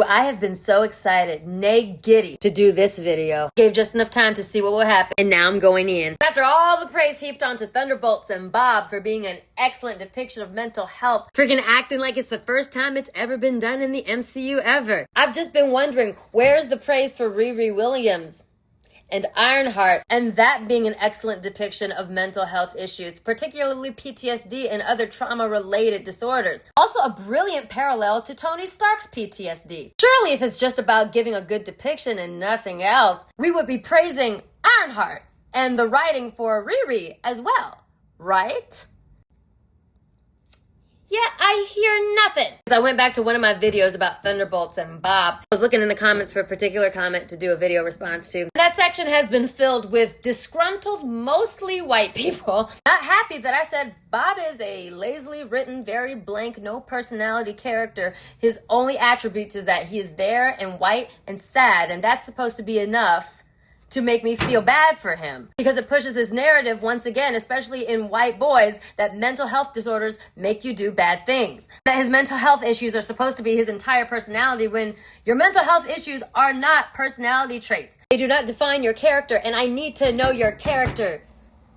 I have been so excited, nay giddy, to do this video. Gave just enough time to see what will happen, and now I'm going in. After all the praise heaped onto Thunderbolts and Bob for being an excellent depiction of mental health, freaking acting like it's the first time it's ever been done in the MCU ever, I've just been wondering, where's the praise for Riri Williams and Ironheart, and that being an excellent depiction of mental health issues, particularly PTSD and other trauma-related disorders. Also a brilliant parallel to Tony Stark's PTSD. Surely if it's just about giving a good depiction and nothing else, we would be praising Ironheart and the writing for Riri as well, right? Yeah, I hear nothing. I went back to one of my videos about Thunderbolts and Bob. I was looking in the comments for a particular comment to do a video response to. That section has been filled with disgruntled, mostly white people, not happy that I said Bob is a lazily written, very blank, no personality character. His only attributes is that he is there and white and sad, and that's supposed to be enough to make me feel bad for him, because it pushes this narrative once again, especially in white boys, that mental health disorders make you do bad things. That his mental health issues are supposed to be his entire personality, when your mental health issues are not personality traits. They do not define your character, and I need to know your character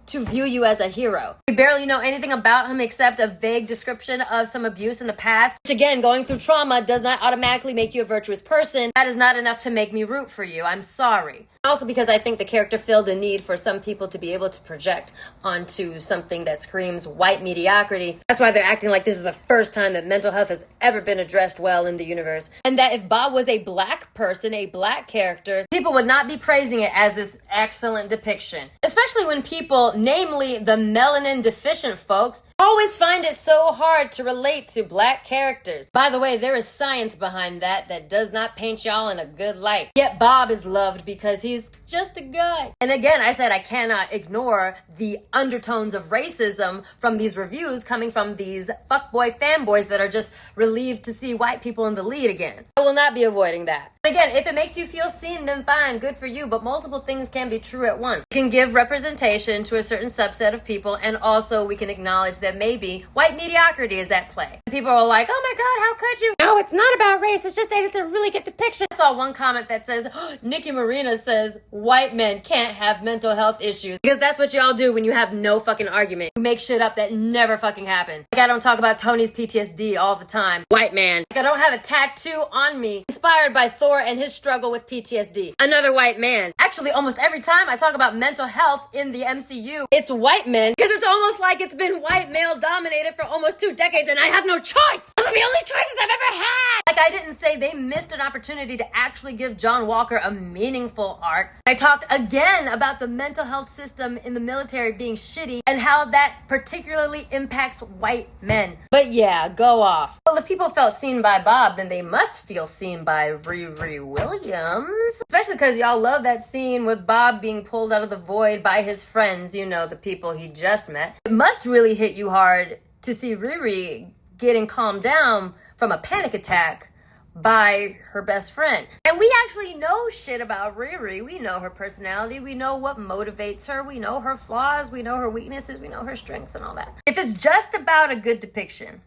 to view you as a hero. We barely know anything about him except a vague description of some abuse in the past, which again, going through trauma does not automatically make you a virtuous person. That is not enough to make me root for you. I'm sorry. Also because I think the character filled a need for some people to be able to project onto something that screams white mediocrity. That's why they're acting like this is the first time that mental health has ever been addressed well in the universe. And that if Bob was a black person, a black character, people would not be praising it as this excellent depiction. Especially when people, namely the melanin deficient folks, always find it so hard to relate to black characters. By the way, there is science behind that does not paint y'all in a good light. Yet Bob is loved because he's just a guy. And again, I said I cannot ignore the undertones of racism from these reviews coming from these fuckboy fanboys that are just relieved to see white people in the lead again. I will not be avoiding that. Again, if it makes you feel seen, then fine, good for you, but multiple things can be true at once. We can give representation to a certain subset of people, and also we can acknowledge that maybe white mediocrity is at play. People are like, oh my god, how could you? No, it's not about race, it's just that it's a really good depiction. I saw one comment that says, Nicque Marina says white men can't have mental health issues, because that's what y'all do when you have no fucking argument. You make shit up that never fucking happened. Like I don't talk about Tony's PTSD all the time. White man. Like I don't have a tattoo on me inspired by Thor and his struggle with PTSD. Another white man. Actually, almost every time I talk about mental health in the MCU, it's white men, because it's almost like it's been white male dominated for almost 2 decades, and I have no choice. Those are the only choices I've ever had. Like I didn't say they missed an opportunity to actually give John Walker a meaningful arc. I talked again about the mental health system in the military being shitty and how that particularly impacts white men. But yeah, go off. Well, if people felt seen by Bob, then they must feel seen by Riri Williams. Especially because y'all love that scene with Bob being pulled out of the void by his friends, you know, the people he just met. It must really hit you hard to see Riri getting calmed down from a panic attack by her best friend. And we actually know shit about Riri. We know her personality. We know what motivates her. We know her flaws. We know her weaknesses. We know her strengths and all that. If it's just about a good depiction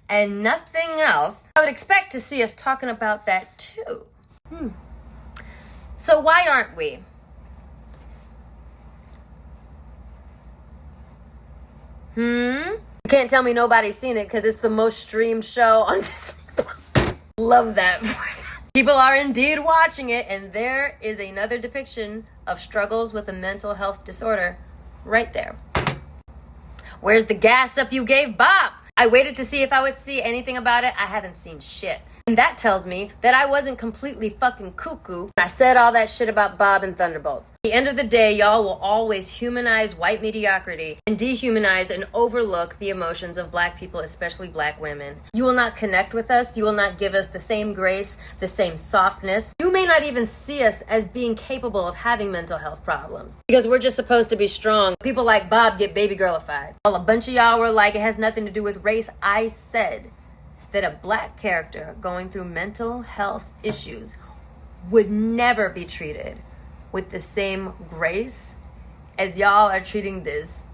and nothing else, I would expect to see us talking about that too. So why aren't we? You can't tell me nobody's seen it because it's the most streamed show on Disney Plus. Love that for them. People are indeed watching it, and there is another depiction of struggles with a mental health disorder right there. Where's the gas up you gave Bob? I waited to see if I would see anything about it. I haven't seen shit. And that tells me that I wasn't completely fucking cuckoo when I said all that shit about Bob and Thunderbolts. At the end of the day, y'all will always humanize white mediocrity and dehumanize and overlook the emotions of black people, especially black women. You will not connect with us. You will not give us the same grace, the same softness. You may not even see us as being capable of having mental health problems, because we're just supposed to be strong. People like Bob get baby girlified. While a bunch of y'all were like, it has nothing to do with race, I said that a black character going through mental health issues would never be treated with the same grace as y'all are treating this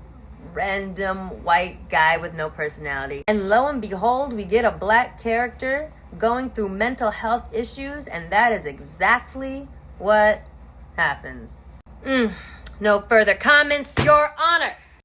random white guy with no personality. And lo and behold, we get a black character going through mental health issues, and that is exactly what happens. No further comments, Your Honor.